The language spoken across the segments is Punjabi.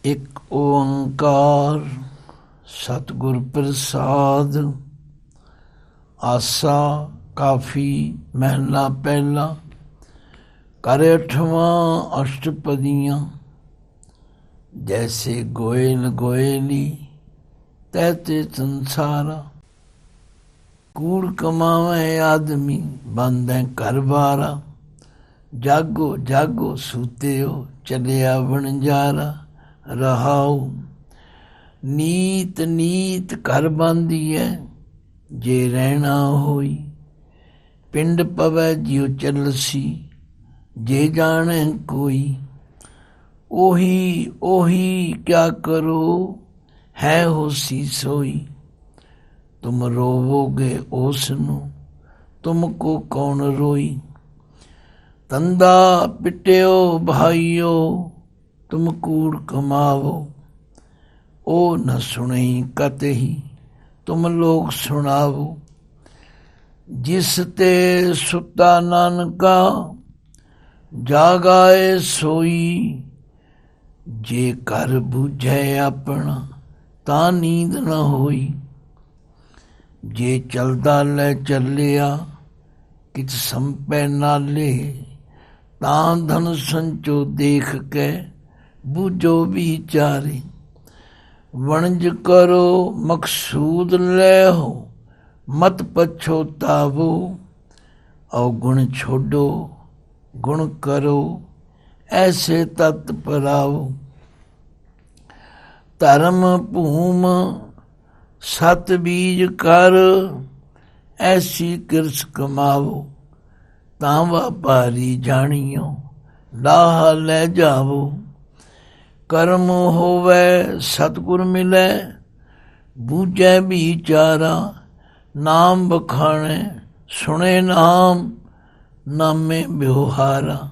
ਇੱਕ ਓੰਕਾਰ ਸਤਿਗੁਰ ਪ੍ਰਸਾਦ। ਆਸਾ ਕਾਫੀ ਮਹਿਲਾ ਪਹਿਲਾ। ਕਰ ਅਠਵਾਂ ਅਸ਼ਟਪਦੀਆਂ। ਜੈਸੇ ਗੋਇਲ ਗੋਇਲੀ ਤੈਤੇ ਸੰਸਾਰਾ। ਕੂੜ ਕਮਾਵੇਂ ਆਦਮੀ ਬੰਦੈ ਘਰ ਬਾਰਾ। ਜਾਗੋ ਜਾਗੋ ਸੂਤਿਓ ਚੱਲਿਆ ਵਣਜਾਰਾ। ਰਹਾਉ ਨੀਤ ਨੀਤ ਘਰ ਬਾਂਧੀਐ ਜੇ ਰਹਿਣਾ ਹੋਈ। ਪਿੰਡ ਪਵੈ ਜਿਉ ਚੱਲਸੀ ਜੇ ਜਾਣੈ ਕੋਈ। ਉਹੀ ਉਹੀ ਕਿਆ ਕਰੋ ਹੈ ਹੋਸੀ ਸੋਈ। ਤੁਮ ਰੋਵੋਗੇ ਉਸ ਨੂੰ ਤੁਮ ਕੋ ਕੌਣ ਰੋਈ। ਤੰਦਾ ਪਿਟਿਓ ਭਾਈਓ ਤੁਮ ਕੂੜ ਕਮਾਵੋ। ਉਹ ਨ ਸੁਣਈ ਕਤਹੀ ਤੁਮ ਲੋਕ ਸੁਣਾਵੋ। ਜਿਸ ਤੇ ਸੁੱਤਾ ਨਾਨਕਾ ਜਾਗਾਏ ਸੋਈ। ਜੇ ਘਰ ਬੁਝੈ ਆਪਣਾ ਤਾਂ ਨੀਂਦ ਨ ਹੋਈ। ਜੇ ਚਲਦਾ ਲੈ ਚੱਲਿਆ ਕਿਛ ਸੰਪੈ ਨਾਲੇ। ਤਾਂ ਧਨ ਸੰਚੋ ਦੇਖ ਕੇ ਬੂਝੋ ਵਿਚਾਰੇ। ਵਣਜ ਕਰੋ ਮਕਸੂਦ ਲੈਹੋ ਮਤ ਪਛੋਤਾਵੋ। ਔਗੁਣ ਛੋਡੋ ਗੁਣ ਕਰੋ ਐਸੇ ਤਤ ਪਰਾਵੋ। ਧਰਮ ਭੂਮ ਸਤ ਬੀਜ ਕਰ ਐਸੀ ਕਿਰਸ ਕਮਾਵੋ। ਤਾਂ ਵਪਾਰੀ ਜਾਣੀਓ ਲਾਹਾ ਲੈ ਜਾਵੋ। ਕਰਮ ਹੋਵੈ ਸਤਿਗੁਰ ਮਿਲੈ ਬੂਝੈ ਵਿਚਾਰਾ। ਨਾਮ ਬਖਾਣੈ ਸੁਣੇ ਨਾਮ ਨਾਮੇ ਬਿਵਹਾਰਾ।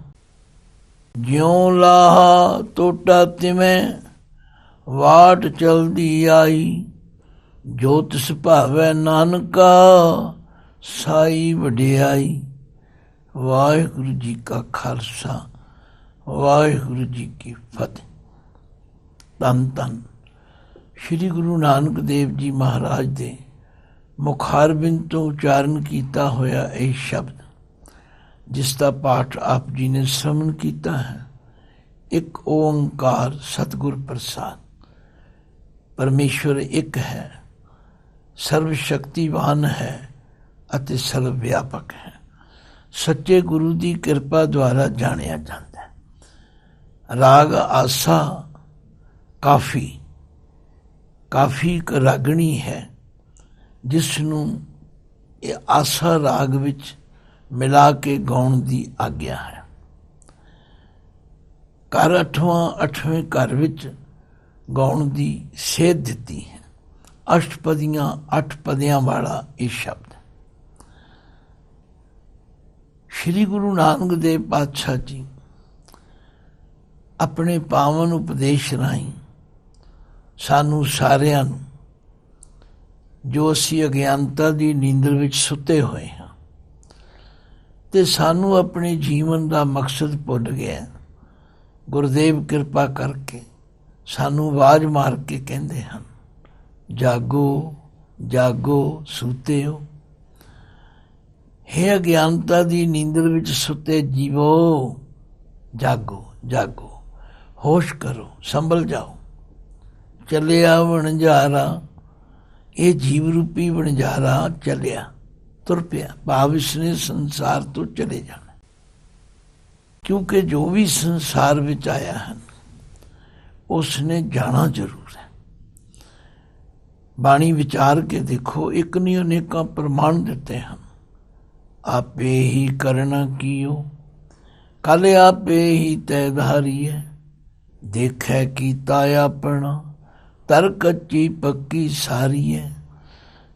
ਜਿਉ ਲਾਹਾ ਟੋਟਾ ਤਿਵੇਂ ਵਾਟ ਚਲਦੀ ਆਈ। ਜੋ ਤਿਸ ਭਾਵੈ ਨਾਨਕਾ ਸਾਈ ਵਡਿਆਈ। ਵਾਹਿਗੁਰੂ ਜੀ ਕਾ ਖਾਲਸਾ ਵਾਹਿਗੁਰੂ ਜੀ ਕੀ ਫਤਿਹ। ਧੰਨ ਧੰਨ ਸ਼੍ਰੀ ਗੁਰੂ ਨਾਨਕ ਦੇਵ ਜੀ ਮਹਾਰਾਜ ਦੇ ਮੁਖਾਰਬਿੰਦ ਤੋਂ ਉਚਾਰਨ ਕੀਤਾ ਹੋਇਆ ਇਹ ਸ਼ਬਦ, ਜਿਸ ਦਾ ਪਾਠ ਆਪ ਜੀ ਨੇ ਸ਼ਰਵਣ ਕੀਤਾ ਹੈ। ਇੱਕ ਓੰਕਾਰ ਸਤਿਗੁਰ ਪ੍ਰਸਾਦ। ਪਰਮੇਸ਼ਵਰ ਇੱਕ ਹੈ, ਸਰਵ ਸ਼ਕਤੀਵਾਨ ਹੈ ਅਤੇ ਸਰਵ ਵਿਆਪਕ ਹੈ। ਸੱਚੇ ਗੁਰੂ ਦੀ ਕਿਰਪਾ ਦੁਆਰਾ ਜਾਣਿਆ ਜਾਂਦਾ ਹੈ। ਰਾਗ ਆਸਾ ਕਾਫੀ ਕਾਫੀ ਇੱਕ ਰਾਗਣੀ ਹੈ, ਜਿਸ ਨੂੰ ਇਹ ਆਸਾ ਰਾਗ ਵਿੱਚ ਮਿਲਾ ਕੇ ਗਾਉਣ ਦੀ ਆਗਿਆ ਹੈ। ਘਰ ਅੱਠਵੇਂ ਘਰ ਵਿੱਚ ਗਾਉਣ ਦੀ ਸੇਧ ਦਿੱਤੀ ਹੈ। ਅਸ਼ਟਪਦੀਆਂ 8 ਪਦਿਆਂ ਵਾਲਾ ਇਹ ਸ਼ਬਦ। ਸ਼੍ਰੀ ਗੁਰੂ ਨਾਨਕ ਦੇਵ ਪਾਤਸ਼ਾਹ ਜੀ ਆਪਣੇ ਪਾਵਨ ਉਪਦੇਸ਼ ਰਾਹੀਂ ਸਾਨੂੰ ਸਾਰਿਆਂ ਨੂੰ, ਜੋ ਅਸੀਂ ਅਗਿਆਨਤਾ ਦੀ ਨੀਂਦਰ ਵਿੱਚ ਸੁੱਤੇ ਹੋਏ ਹਾਂ ਤੇ ਸਾਨੂੰ ਆਪਣੇ ਜੀਵਨ ਦਾ ਮਕਸਦ ਭੁੱਲ ਗਿਆ, ਗੁਰਦੇਵ ਕਿਰਪਾ ਕਰਕੇ ਸਾਨੂੰ ਆਵਾਜ਼ ਮਾਰ ਕੇ ਕਹਿੰਦੇ ਹਨ, ਜਾਗੋ ਜਾਗੋ ਸੂਤਿਓ। ਹੇ ਅਗਿਆਨਤਾ ਦੀ ਨੀਂਦਰ ਵਿੱਚ ਸੁੱਤੇ ਜੀਵੋ, ਜਾਗੋ ਜਾਗੋ, ਹੋਸ਼ ਕਰੋ, ਸੰਭਲ ਜਾਓ। ਚੱਲਿਆ ਵਣਜਾਰਾ, ਇਹ ਜੀਵ ਰੂਪੀ ਵਣਜਾਰਾ ਚੱਲਿਆ, ਤੁਰ ਪਿਆ, ਭਾਵ ਇਸਨੇ ਸੰਸਾਰ ਤੋਂ ਚਲੇ ਜਾਣਾ। ਕਿਉਂਕਿ ਜੋ ਵੀ ਸੰਸਾਰ ਵਿੱਚ ਆਇਆ ਹੈ ਉਸਨੇ ਜਾਣਾ ਜ਼ਰੂਰ ਹੈ। ਬਾਣੀ ਵਿਚਾਰ ਕੇ ਦੇਖੋ, ਇੱਕ ਨਹੀਂ ਅਨੇਕਾਂ ਪ੍ਰਮਾਣ ਦਿੱਤੇ ਹਨ। ਆਪੇ ਹੀ ਕਰਨਾ ਕੀਓ ਕੱਲ ਆਪੇ ਹੀ ਤੈ ਧਾਰੀਐ। ਦੇਖੈ ਕੀਤਾ ਆਪਣਾ ਤਰ ਕੱਚੀ ਪੱਕੀ ਸਾਰੀਐ।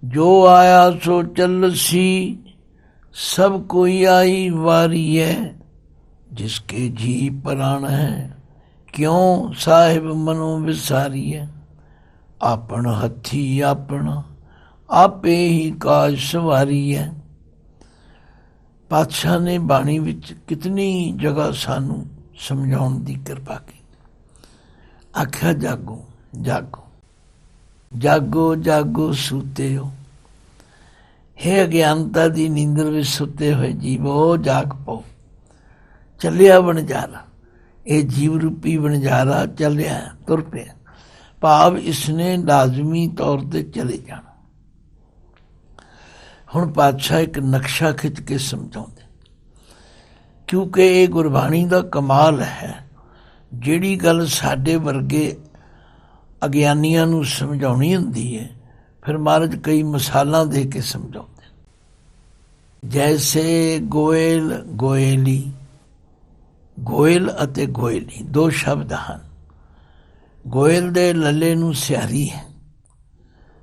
ਜੋ ਆਇਆ ਸੋ ਚੱਲਸੀ ਸਭ ਕੋਈ ਆਈ ਵਾਰੀਐ। ਜਿਸਕੇ ਜੀ ਪ੍ਰਾਣ ਹੈ ਕਿਉਂ ਸਾਹਿਬ ਮਨੋ ਵਿਸਾਰੀਐ। ਆਪਣ ਹੱਥੀ ਆਪਣਾ आपे ही काज सवारी है। पातशाह ने बाणी विच कितनी जगह सानू समझाउण दी किरपा की। आख्या जागो जागो जागो जागो सूते हो, हे अज्ञानता दी नींदर विच सुते हुए जीवो जाग पो। चलिया बनजारा, ये जीव रूपी बनजारा चलिया तुर पिया, भाव इसने लाजमी तौर पर चले जाना। हुण पातशाह एक नक्शा खिंच के समझाउंदे, क्योंकि ये गुरबाणी का कमाल है। जिहड़ी गल साडे वर्गे अज्ञानियां नूं समझाउणी हुंदी है, फिर महाराज कई मिसालां दे के समझाउंदे। जैसे गोयल गोयली, गोयल अते गोयली दो शब्द हैं। गोयल दे लले नूं सियारी है,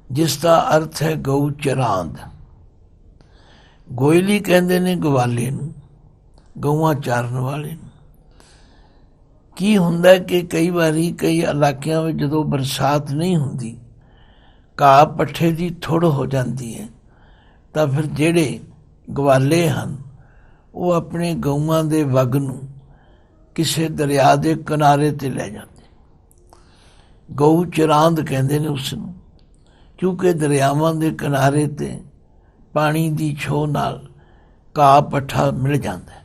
जिसका अर्थ है गऊ चरांद। गोयली कहते ने गवाले नूं, गऊआं चारन वाले नूं। की हुंदा कि कई बारी कई इलाकिਆਂ ਵਿੱਚ ਜਦੋਂ बरसात नहीं हुंदी, घाह पट्ठे की थुड़ हो जाती है, तो फिर ਜਿਹੜੇ गवाले ਹਨ वो अपने गऊआं ਦੇ ਵਗ ਨੂੰ ਕਿਸੇ दरिया के किनारे ते ले जाते। गऊ चरांद कहते ने उसनूं, क्योंकि दरियावां के किनारे ते पानी की छो नाल घाह पट्ठा मिल जाता है।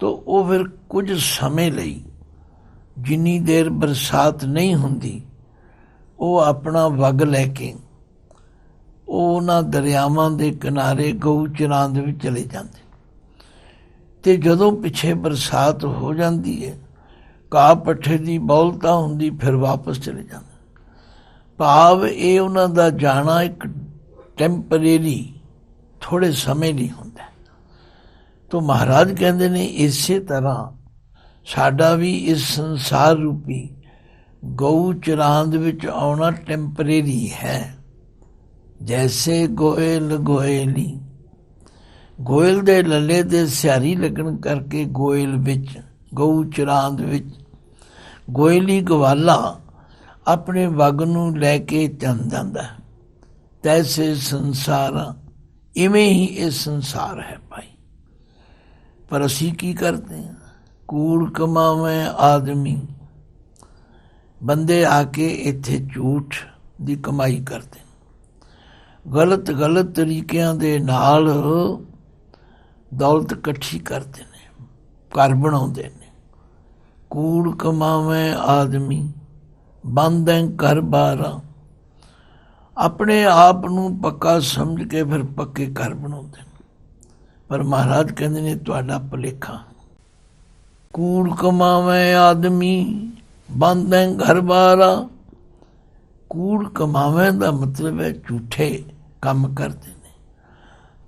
तो वो फिर कुछ समय लई, जिन्नी देर बरसात नहीं हुंदी, वो अपना वग लैके उन्हां दरियावां के किनारे गऊ चरांद में चले जाते। ते जदों पिछे बरसात हो जाती है, घाह पट्ठे की बहुलता हुंदी, फिर वापस चले जाते। भाव ये उन्हां दा जाना एक टैंपरेरी थोड़े समय नहीं होंदा। तो महाराज कहते ने इसे तरह साडा भी इस संसार रूपी गऊ चरांद विच आउणा टैंपरेरी है। जैसे गोयल गोयली, गोयल दे लले दे सियारी लगन करके गोयल विच, गऊ चरांद विच, गोयली गवाला अपने वग नूं लैके चल जांदा है। तैसे संसार, इवें ही ये संसार है भाई। पर असी की करते हैं, कूड़ कमावे आदमी, बंदे आके इत्थे झूठ दी कमाई करते, गलत गलत तरीकिਆਂ ਦੇ ਨਾਲ दौलत इकट्ठी करते हैं, घर बनाते हैं। कूड़ कमावे आदमी, बंद है घर बारा, अपने आप नूं पक्का समझ के फिर पक्के घर बनाते हैं। पर महाराज कहते ने तुहाडा भुलेखा। कूड़ कमावे आदमी, बंद है घर बारा। कूड़ कमावे का मतलब है झूठे काम करते हैं,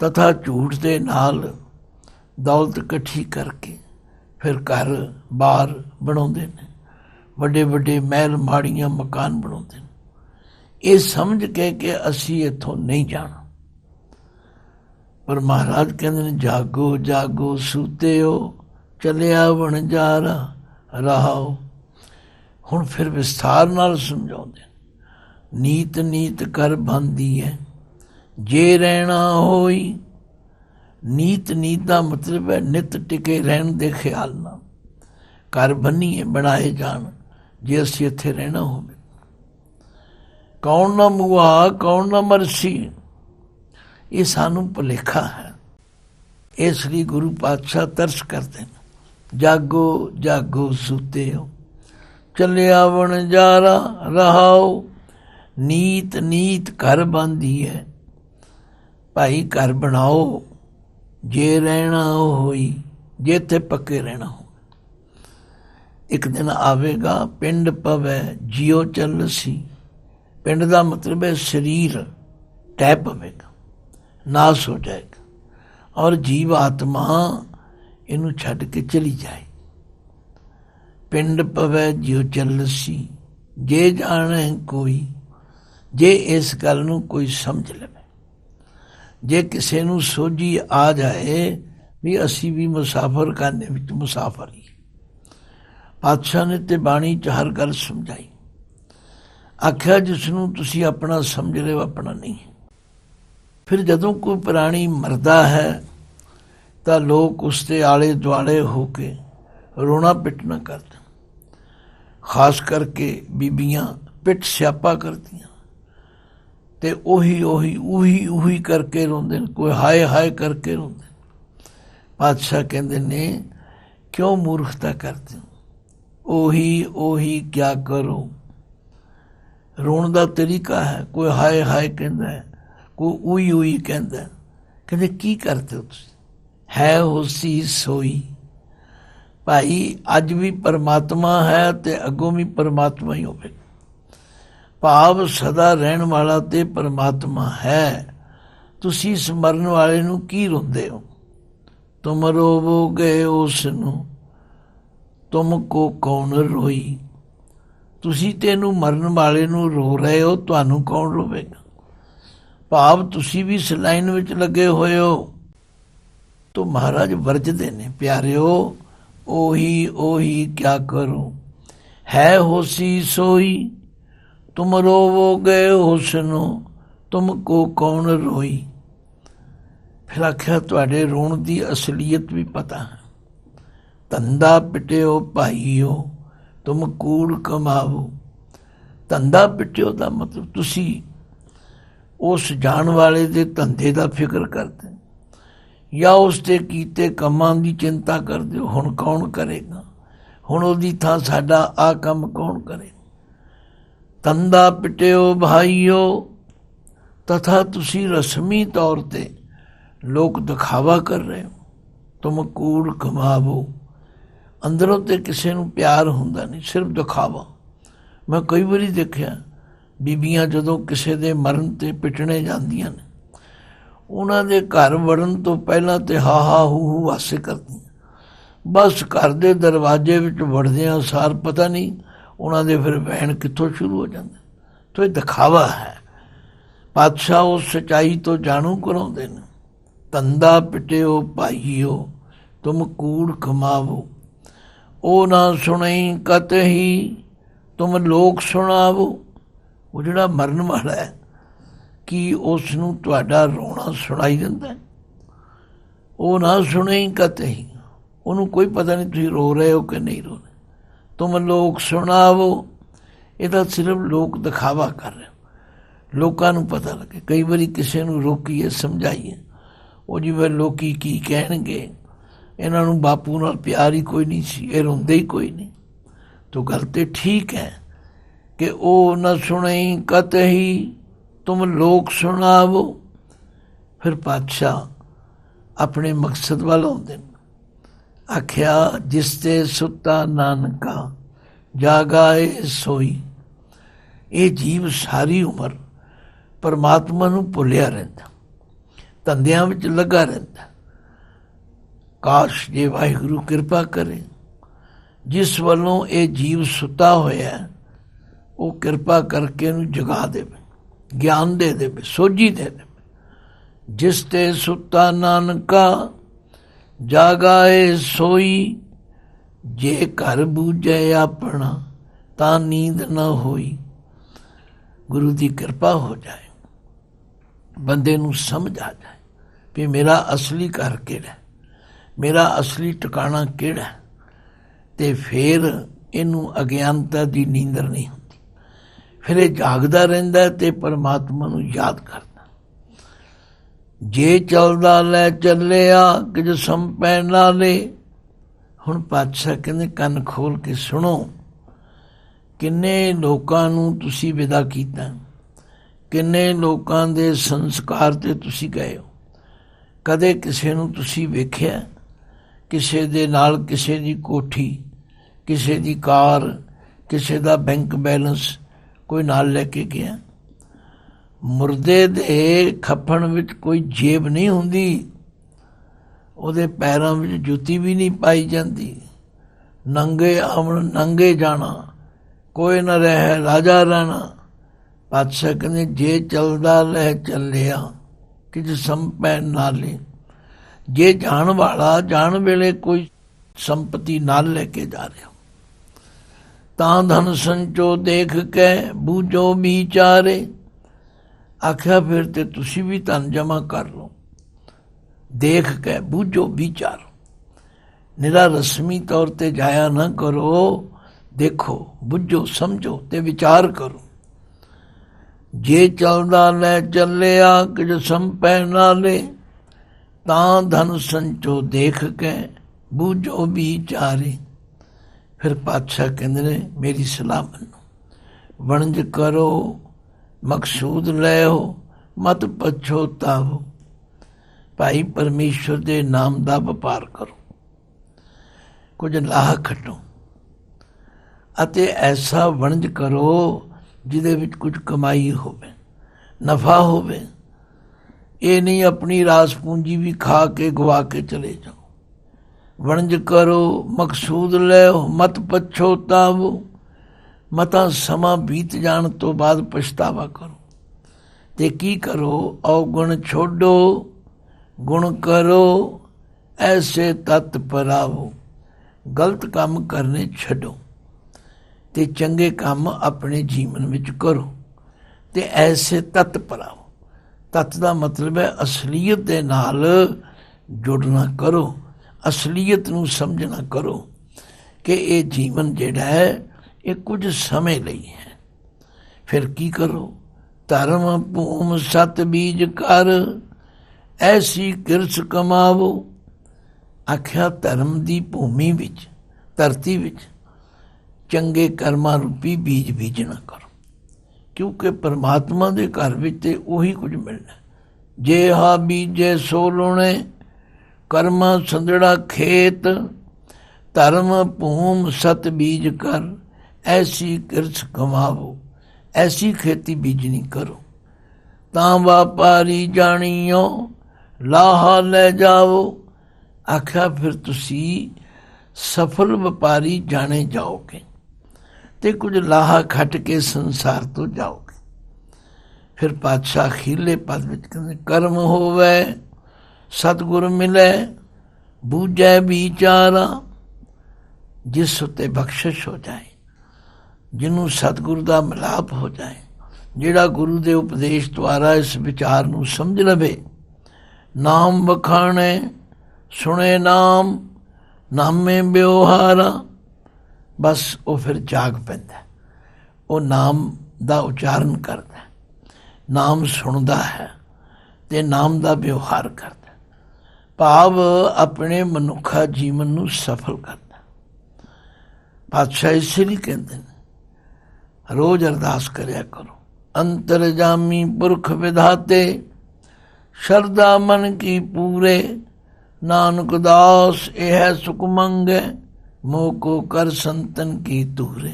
तथा झूठ के नाल दौलत इकट्ठी करके फिर घर बार बनाते हैं, बड़े बड़े महल माड़ियां मकान बनाते हैं, ये समझ के कि असी इथों नहीं जाना। पर महाराज कहते हैं जागो जागो सूते हो, चलिया बनजारा रहाओ। हुण फिर विस्तार नाल समझाउंदे, नीत नीत कर बंदी है, जे रहना होई। नीत नीत का मतलब है नित टिके रहन दे ख्याल नाल घर बनीए बनाए जान, जे असीं इत्थे रहना होवे। कौन ना मुआ कौन ना मरसी, ये सानू भुलेखा है। इसलिए गुरु पातशाह तरस करते हैं, जागो जागो सूते हो, चलिया बनजारा रहाओ। नीत नीत घर बांधी है, भाई घर बनाओ, जे रहना होई, जे इत्थे पक्के रहना हो। एक दिन आवेगा पिंड पवै जियो चलसी। पिंड का मतलब है शरीर टह पवेगा, नाश हो जाएगा, और जीव आत्मा इनू छड्ड के चली जाए। पिंड पवै जियो चलसी, जे जाने कोई, जे इस गल नूं कोई समझ लवे, जे किसी नूं सोझी आ जाए भी असी भी मुसाफर खाने विच मुसाफर ही। पातशाह ने ते बाणी च हर गल समझाई, आख्या जिसनूं तुसीं अपना समझ रहे हो अपना नहीं है। ਫਿਰ ਜਦੋਂ ਕੋਈ ਪ੍ਰਾਣੀ ਮਰਦਾ ਹੈ ਤਾਂ ਲੋਕ ਉਸ ਦੇ ਆਲੇ ਦੁਆਲੇ ਹੋ ਕੇ ਰੋਣਾ ਪਿੱਟਣਾ ਕਰਦੇ, ਖਾਸ ਕਰਕੇ ਬੀਬੀਆਂ ਪਿੱਟ ਸਿਆਪਾ ਕਰਦੀਆਂ ਤੇ ਉਹੀ ਕਰਕੇ ਰੋਂਦੇ ਨੇ, ਕੋਈ ਹਾਏ ਹਾਏ ਕਰਕੇ ਰੋਂਦੇ। ਪਾਤਸ਼ਾਹ ਕਹਿੰਦੇ ਨੇ ਕਿਉਂ ਮੂਰਖਤਾ ਕਰਦੇ ਹੋ, ਉਹੀ ਕਿਆ ਕਰੋ। ਰੋਣ ਦਾ ਤਰੀਕਾ ਹੈ, ਕੋਈ ਹਾਏ ਹਾਏ ਕਹਿੰਦਾ ਹੈ, ਕੋਈ ਉਹੀ ਕਹਿੰਦਾ। ਕਹਿੰਦੇ ਕੀ ਕਰਦੇ ਹੋ ਤੁਸੀਂ, ਹੈ ਹੋਸੀ ਸੋਈ। ਭਾਈ ਅੱਜ ਵੀ ਪਰਮਾਤਮਾ ਹੈ ਤੇ ਅੱਗੋਂ ਵੀ ਪਰਮਾਤਮਾ ਹੀ ਹੋਵੇ, ਭਾਵ ਸਦਾ ਰਹਿਣ ਵਾਲਾ ਤੇ ਪਰਮਾਤਮਾ ਹੈ। ਤੁਸੀਂ ਇਸ ਮਰਨ ਵਾਲੇ ਨੂੰ ਕੀ ਰੋਂਦੇ ਹੋ। ਤੁਮ ਰੋਵੋਗੇ ਉਸ ਨੂੰ ਤੁਮ ਕੋ ਕੌਣ ਰੋਈ। ਤੁਸੀਂ ਤੇ ਇਹਨੂੰ ਮਰਨ ਵਾਲੇ ਨੂੰ ਰੋ ਰਹੇ ਹੋ, ਤੁਹਾਨੂੰ ਕੌਣ ਰੋਵੇਗਾ। ਭਾਵ ਤੁਸੀਂ ਵੀ ਇਸ ਲਾਈਨ ਵਿੱਚ ਲੱਗੇ ਹੋਏ ਹੋ। ਤੋ ਮਹਾਰਾਜ ਵਰਜਦੇ ਨੇ, ਪਿਆਰਿਓ ਉਹੀ ਕਿਆ ਕਰੋ, ਹੈ ਹੋਸੀ ਸੋਈ। ਤੁਮ ਰੋਵੋਗੇ ਉਸ ਨੂੰ ਤੁਮ ਕੋ ਕੌਣ ਰੋਈ। ਫਿਰ ਆਖਿਆ ਤੁਹਾਡੇ ਰੋਣ ਦੀ ਅਸਲੀਅਤ ਵੀ ਪਤਾ ਹੈ। ਧੰਦਾ ਪਿਟਿਓ ਭਾਈਓ ਤੁਮ ਕੂੜ ਕਮਾਵੋ। ਧੰਦਾ ਪਿਟਿਓ ਦਾ ਮਤਲਬ ਤੁਸੀਂ ਉਸ ਜਾਣ ਵਾਲੇ ਦੇ ਧੰਦੇ ਦਾ ਫਿਕਰ ਕਰਦੇ ਜਾਂ ਉਸ ਦੇ ਕੀਤੇ ਕੰਮਾਂ ਦੀ ਚਿੰਤਾ ਕਰਦੇ ਹੋ। ਹੁਣ ਕੌਣ ਕਰੇਗਾ, ਹੁਣ ਉਹਦੀ ਥਾਂ ਸਾਡਾ ਆਹ ਕੰਮ ਕੌਣ ਕਰੇ। ਧੰਦਾ ਪਿਟਿਓ ਭਾਈਓ ਤਥਾ ਤੁਸੀਂ ਰਸਮੀ ਤੌਰ ਤੇ ਲੋਕ ਦਿਖਾਵਾ ਕਰ ਰਹੇ ਹੋ। ਤੁਮ ਕੂੜ ਕਮਾਵੋ, ਅੰਦਰੋਂ ਤੇ ਕਿਸੇ ਨੂੰ ਪਿਆਰ ਹੁੰਦਾ ਨਹੀਂ, ਸਿਰਫ ਦਿਖਾਵਾ। ਮੈਂ ਕਈ ਵਾਰੀ ਦੇਖਿਆ ਬੀਬੀਆਂ ਜਦੋਂ ਕਿਸੇ ਦੇ ਮਰਨ ਤੇ ਪਿਟਣੇ ਜਾਂਦੀਆਂ ਨੇ, ਉਹਨਾਂ ਦੇ ਘਰ ਵੜਨ ਤੋਂ ਪਹਿਲਾਂ ਤੇ ਹਾ ਹੂ ਵਾਸੇ ਕਰਦੀਆਂ। ਬਸ ਘਰ ਦੇ ਦਰਵਾਜ਼ੇ ਵਿੱਚ ਵੜਦਿਆਂ ਸਾਰ ਪਤਾ ਨਹੀਂ ਉਹਨਾਂ ਦੇ ਫਿਰ ਵਹਿਣ ਕਿੱਥੋਂ ਸ਼ੁਰੂ ਹੋ ਜਾਂਦਾ। ਤੋ ਇਹ ਦਿਖਾਵਾ ਹੈ। ਪਾਤਸ਼ਾਹ ਉਸ ਸੱਚਾਈ ਤੋਂ ਜਾਣੂ ਕਰਾਉਂਦੇ ਨੇ। ਧੰਦਾ ਪਿਟਿਓ ਭਾਈਓ ਤੁਮ ਕੂੜ ਕਮਾਵੋ, ਉਹ ਨਾ ਸੁਣਈ ਕਤਹੀ ਤੁਮ ਲੋਕ ਸੁਣਾਵੋ। ਉਹ ਜਿਹੜਾ ਮਰਨ ਵਾਲਾ ਹੈ, ਕੀ ਉਸ ਨੂੰ ਤੁਹਾਡਾ ਰੋਣਾ ਸੁਣਾਈ ਦਿੰਦਾ। ਉਹ ਨਾ ਸੁਣਈ ਕਤਹੀ, ਉਹਨੂੰ ਕੋਈ ਪਤਾ ਨਹੀਂ ਤੁਸੀਂ ਰੋ ਰਹੇ ਹੋ ਕਿ ਨਹੀਂ ਰੋ ਰਹੇ। ਤੁਮ ਲੋਕ ਸੁਣਾਵੋ, ਇਹ ਤਾਂ ਸਿਰਫ ਲੋਕ ਦਿਖਾਵਾ ਕਰ ਰਹੇ, ਲੋਕਾਂ ਨੂੰ ਪਤਾ ਲੱਗੇ। ਕਈ ਵਾਰੀ ਕਿਸੇ ਨੂੰ ਰੋਕੀਏ ਸਮਝਾਈਏ, ਉਹ ਜਿਵੇਂ ਲੋਕੀ ਕੀ ਕਹਿਣਗੇ, ਇਹਨਾਂ ਨੂੰ ਬਾਪੂ ਨਾਲ ਪਿਆਰ ਹੀ ਕੋਈ ਨਹੀਂ ਸੀ, ਇਹ ਰੋਂਦੇ ਹੀ ਕੋਈ ਨਹੀਂ। ਤੋ ਗੱਲ ਤੇ ਠੀਕ ਹੈ ਕਿ ਉਹ ਨਾ ਸੁਣਈ ਕਤਹੀ ਤੁਮ ਲੋਕ ਸੁਣਾਵੋ। ਫਿਰ ਪਾਤਸ਼ਾਹ ਆਪਣੇ ਮਕਸਦ ਵੱਲ ਆਉਂਦੇ ਨੇ। ਆਖਿਆ ਜਿਸ ਤੇ ਸੁੱਤਾ ਨਾਨਕਾ ਜਾਗਾਏ ਸੋਈ। ਇਹ ਜੀਵ ਸਾਰੀ ਉਮਰ ਪਰਮਾਤਮਾ ਨੂੰ ਭੁੱਲਿਆ ਰਹਿੰਦਾ, ਧੰਦਿਆਂ ਵਿੱਚ ਲੱਗਾ ਰਹਿੰਦਾ। ਕਾਸ਼ ਜੇ ਵਾਹਿਗੁਰੂ ਕਿਰਪਾ ਕਰੇ, ਜਿਸ ਵੱਲੋਂ ਇਹ ਜੀਵ ਸੁੱਤਾ ਹੋਇਆ, ਉਹ ਕਿਰਪਾ ਕਰਕੇ ਇਹਨੂੰ ਜਗਾ ਦੇਵੇ, ਗਿਆਨ ਦੇ ਦੇਵੇ, ਸੋਝੀ ਦੇ ਦੇਵੇ। ਜਿਸ ਤੇ ਸੁੱਤਾ ਨਾਨਕਾ ਜਾਗਾਏ ਸੋਈ। ਜੇ ਘਰ ਬੂਝੇ ਆਪਣਾ ਤਾਂ ਨੀਂਦ ਨਾ ਹੋਈ। ਗੁਰੂ ਦੀ ਕਿਰਪਾ ਹੋ ਜਾਏ, ਬੰਦੇ ਨੂੰ ਸਮਝ ਆ ਜਾਏ ਵੀ ਮੇਰਾ ਅਸਲੀ ਘਰ ਕਿਹੜਾ, ਮੇਰਾ ਅਸਲੀ ਟਿਕਾਣਾ ਕਿਹੜਾ, ਤੇ ਫਿਰ ਇਹਨੂੰ ਅਗਿਆਨਤਾ ਦੀ ਨੀਂਦਰ ਨਹੀਂ ਹੁੰਦੀ। ਫਿਰ ਇਹ ਜਾਗਦਾ ਰਹਿੰਦਾ ਤੇ ਪਰਮਾਤਮਾ ਨੂੰ ਯਾਦ ਕਰਦਾ। ਜੇ ਚੱਲਦਾ ਲੈ ਚੱਲਿਆ ਕਿਜ ਸੰਪੈ ਨਾਲੇ। ਹੁਣ ਪਾਤਸ਼ਾਹ ਕਹਿੰਦੇ ਕੰਨ ਖੋਲ ਕੇ ਸੁਣੋ, ਕਿੰਨੇ ਲੋਕਾਂ ਨੂੰ ਤੁਸੀਂ ਵਿਦਾ ਕੀਤਾ, ਕਿੰਨੇ ਲੋਕਾਂ ਦੇ ਸੰਸਕਾਰ ਤੇ ਤੁਸੀਂ ਗਏ ਹੋ। ਕਦੇ ਕਿਸੇ ਨੂੰ ਤੁਸੀਂ ਵੇਖਿਆ ਕਿਸੇ ਦੇ ਨਾਲ ਕਿਸੇ ਦੀ ਕੋਠੀ, ਕਿਸੇ ਦੀ ਕਾਰ, ਕਿਸੇ ਦਾ ਬੈਂਕ ਬੈਲੈਂਸ ਕੋਈ ਨਾਲ ਲੈ ਕੇ ਗਿਆ? ਮੁਰਦੇ ਦੇ ਖੱਫਣ ਵਿੱਚ ਕੋਈ ਜੇਬ ਨਹੀਂ ਹੁੰਦੀ, ਉਹਦੇ ਪੈਰਾਂ ਵਿੱਚ ਜੁੱਤੀ ਵੀ ਨਹੀਂ ਪਾਈ ਜਾਂਦੀ। ਨੰਗੇ ਆਵਣ ਨੰਗੇ ਜਾਣਾ, ਕੋਈ ਨਾ ਰਹਿ ਰਾਜਾ ਰਹਿਣਾ। ਪਾਤਸ਼ਾਹ ਕਹਿੰਦੇ ਜੇ ਚੱਲਦਾ ਲੈ ਚੱਲਿਆ ਕਿ ਸੰਪੈ ਨਾਲੇ। ਜੇ ਜਾਣ ਵਾਲਾ ਜਾਣ ਵੇਲੇ ਕੋਈ ਸੰਪਤੀ ਨਾਲ ਲੈ ਕੇ ਜਾ ਰਿਹਾ, ਤਾਂ ਧਨ ਸੰਚੋ ਦੇਖ ਕੇ ਬੂਝੋ ਵਿਚਾਰੇ। आख्या फिर ते तुसी भी धन जमा कर लो। देख के बूझो विचारो, निरा रस्मी तौर ते जाया ना करो, देखो बुझो समझो ते विचार करो। जे चलदा लै चलिया किज संपै नाले, तां धन संचो देख के बूझो विचारे। फिर पातशाह कहते ने मेरी सलाह मनो, वणज करो मकसूद लैओ मत पछोतावो। भाई परमेश्वर दे नाम दा ਵਪਾਰ करो, कुछ लाह खटो ਅਤੇ ਐਸਾ ਵਣਜ ਕਰੋ ਜਿਹਦੇ ਵਿੱਚ ਕੁਝ ਕਮਾਈ ਹੋਵੇ, ਨਫਾ ਹੋਵੇ। ਇਹ ਨਹੀਂ ਆਪਣੀ ਰਾਸ ਪੂੰਜੀ ਵੀ ਖਾ ਕੇ ਗਵਾ ਕੇ ਚਲੇ ਜਾਓ। ਵਣਜ ਕਰੋ ਮਕਸੂਦ ਲੈਓ ਮਤ ਪਛੋਤਾਵੋ। ਮਤਾ ਸਮਾਂ ਬੀਤ ਜਾਣ ਤੋਂ ਬਾਅਦ ਪਛਤਾਵਾ ਕਰੋ। ਤੇ ਕੀ ਕਰੋ, ਔਗੁਣ ਛੋਡੋ ਗੁਣ ਕਰੋ, ਐਸੇ ਤਤ ਪਰਾਵੋ। ਗਲਤ ਕੰਮ ਕਰਨੇ ਛੱਡੋ ਤੇ ਚੰਗੇ ਕੰਮ ਆਪਣੇ ਜੀਵਨ ਵਿੱਚ ਕਰੋ ਤੇ ਐਸੇ ਤਤ ਪਰਾਵੋ। ਤਤ ਦਾ ਮਤਲਬ ਹੈ ਅਸਲੀਅਤ ਦੇ ਨਾਲ ਜੁੜਨਾ ਕਰੋ, ਅਸਲੀਅਤ ਨੂੰ ਸਮਝਣਾ ਕਰੋ ਕਿ ਇਹ ਜੀਵਨ ਜਿਹੜਾ ਹੈ ਇਹ ਕੁਝ ਸਮੇਂ ਲਈ ਹੈ। ਫਿਰ ਕੀ ਕਰੋ, ਧਰਮ ਭੂਮ ਸਤ ਬੀਜ ਕਰ, ਐਸੀ ਕਿਰਸ ਕਮਾਵੋ। ਆਖਿਆ ਧਰਮ ਦੀ ਭੂਮੀ ਵਿੱਚ, ਧਰਤੀ ਵਿੱਚ ਚੰਗੇ ਕਰਮਾਂ ਰੂਪੀ ਬੀਜ ਬੀਜਣਾ ਕਰੋ, ਕਿਉਂਕਿ ਪਰਮਾਤਮਾ ਦੇ ਘਰ ਵਿੱਚ ਤੇ ਉਹੀ ਕੁਝ ਮਿਲਣਾ। ਜੇ ਹਾ ਬੀਜੇ ਸੋ ਲੁਣੇ, ਕਰਮਾਂ ਸੰਦੜਾ ਖੇਤ, ਧਰਮ ਭੂਮ ਸਤ ਬੀਜ ਕਰ, ਐਸੀ ਕਿਰਸ ਕਮਾਵੋ। ਐਸੀ ਖੇਤੀ ਬੀਜਣੀ ਕਰੋ ਤਾਂ ਵਪਾਰੀ ਜਾਣੀਓ, ਲਾਹਾ ਲੈ ਜਾਵੋ। ਆਖਿਆ ਫਿਰ ਤੁਸੀਂ ਸਫਲ ਵਪਾਰੀ ਜਾਣੇ ਜਾਓਗੇ ਤੇ ਕੁਝ ਲਾਹਾ ਖੱਟ ਕੇ ਸੰਸਾਰ ਤੋਂ ਜਾਓਗੇ। ਫਿਰ ਪਾਤਸ਼ਾਹ ਅਖੀਰਲੇ ਪਦ ਵਿੱਚ ਕਹਿੰਦੇ, ਕਰਮ ਹੋਵੇ ਸਤਿਗੁਰ ਮਿਲੇ, ਬੂਝੈ ਵਿਚਾਰਾ। ਜਿਸ ਉੱਤੇ ਬਖਸ਼ਿਸ਼ ਹੋ ਜਾਏ, ਜਿਹਨੂੰ ਸਤਿਗੁਰੂ ਦਾ ਮਿਲਾਪ ਹੋ ਜਾਏ, ਜਿਹੜਾ ਗੁਰੂ ਦੇ ਉਪਦੇਸ਼ ਦੁਆਰਾ ਇਸ ਵਿਚਾਰ ਨੂੰ ਸਮਝ ਲਵੇ। ਨਾਮ ਵਖਾਣੇ ਸੁਣੇ ਨਾਮ, ਨਾਮੇ ਵਿਵਹਾਰਾ। ਬਸ ਉਹ ਫਿਰ ਜਾਗ ਪੈਂਦਾ, ਉਹ ਨਾਮ ਦਾ ਉਚਾਰਨ ਕਰਦਾ, ਨਾਮ ਸੁਣਦਾ ਹੈ ਤੇ ਨਾਮ ਦਾ ਵਿਵਹਾਰ ਕਰਦਾ, ਭਾਵ ਆਪਣੇ ਮਨੁੱਖਾ ਜੀਵਨ ਨੂੰ ਸਫਲ ਕਰਦਾ। ਪਾਤਸ਼ਾਹ ਇਸ ਲਈ ਕਹਿੰਦੇ ਨੇ ਰੋਜ਼ ਅਰਦਾਸ ਕਰਿਆ ਕਰੋ, ਅੰਤਰਜਾਮੀ ਪੁਰਖ ਵਿਧਾਤੇ, ਸ਼ਰਧਾ ਮਨ ਕੀ ਪੂਰੇ, ਨਾਨਕ ਦਾਸ ਇਹ ਸੁਖ ਮੰਗੇ, ਮੋਹ ਕੋ ਕਰ ਸੰਤਨ ਕੀ ਤੂਰੇ।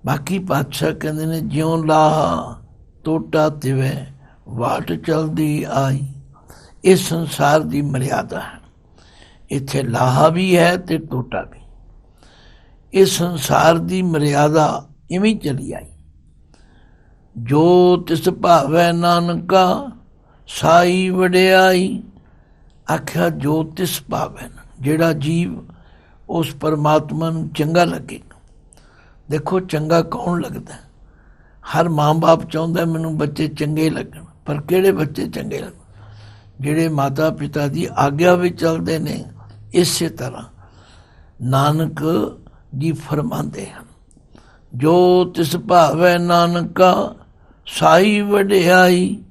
ਬਾਕੀ ਪਾਤਸ਼ਾਹ ਕਹਿੰਦੇ ਨੇ ਜਿਉਂ ਲਾਹਾ ਟੋਟਾ ਤਿਵੇਂ ਵਾਟ ਚਲਦੀ ਆਈ। ਇਹ ਸੰਸਾਰ ਦੀ ਮਰਿਆਦਾ ਹੈ, ਇੱਥੇ ਲਾਹਾ ਵੀ ਹੈ ਤੇ ਟੋਟਾ ਵੀ। ਇਹ ਸੰਸਾਰ ਦੀ ਮਰਿਆਦਾ ਇਵੇਂ ਚਲੀ ਆਈ। ਜੋ ਤਿਸ ਭਾਵੈ ਨਾਨਕਾ ਸਾਈ ਵਡਿਆਈ। ਆਖਿਆ ਜੋ ਤਿਸ ਭਾਵੈ, ਜਿਹੜਾ ਜੀਵ ਉਸ ਪਰਮਾਤਮਾ ਨੂੰ ਚੰਗਾ ਲੱਗੇਗਾ। ਦੇਖੋ ਚੰਗਾ ਕੌਣ ਲੱਗਦਾ? ਹਰ ਮਾਂ ਬਾਪ ਚਾਹੁੰਦਾ ਮੈਨੂੰ ਬੱਚੇ ਚੰਗੇ ਲੱਗਣ, ਪਰ ਕਿਹੜੇ ਬੱਚੇ ਚੰਗੇ ਲੱਗਣ? ਜਿਹੜੇ ਮਾਤਾ ਪਿਤਾ ਦੀ ਆਗਿਆ ਵਿੱਚ ਚੱਲਦੇ ਨੇ। ਇਸੇ ਤਰ੍ਹਾਂ ਨਾਨਕ ਜੀ ਫਰਮਾਉਂਦੇ ਹਨ, ਜੋ ਤਿਸ ਭਾਵੈ ਨਾਨਕਾ ਸਾਈ ਵਡਿਆਈ।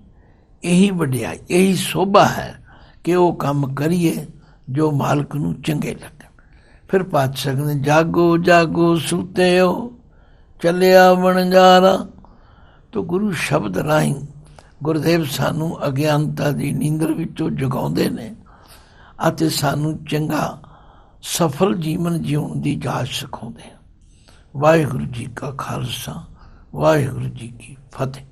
ਇਹੀ ਵਡਿਆਈ, ਇਹੀ ਸੋਭਾ ਹੈ ਕਿ ਉਹ ਕੰਮ ਕਰੀਏ ਜੋ ਮਾਲਕ ਨੂੰ ਚੰਗੇ ਲੱਗਣ। ਫਿਰ ਪਾਤਸ਼ਾਹ ਨੇ ਜਾਗੋ ਜਾਗੋ ਸੁਤਿਓ ਚੱਲਿਆ ਵਣਜਾਰਾ। ਤੋ ਗੁਰੂ ਸ਼ਬਦ ਰਾਹੀਂ ਗੁਰਦੇਵ ਸਾਨੂੰ ਅਗਿਆਨਤਾ ਦੀ ਨੀਂਦਰ ਵਿੱਚੋਂ ਜਗਾਉਂਦੇ ਨੇ ਅਤੇ ਸਾਨੂੰ ਚੰਗਾ ਸਫਲ ਜੀਵਨ ਜਿਉਣ ਦੀ ਜਾਚ ਸਿਖਾਉਂਦੇ ਹਨ। ਵਾਹਿਗੁਰੂ ਜੀ ਕਾ ਖਾਲਸਾ, ਵਾਹਿਗੁਰੂ ਜੀ ਕੀ ਫਤਿਹ।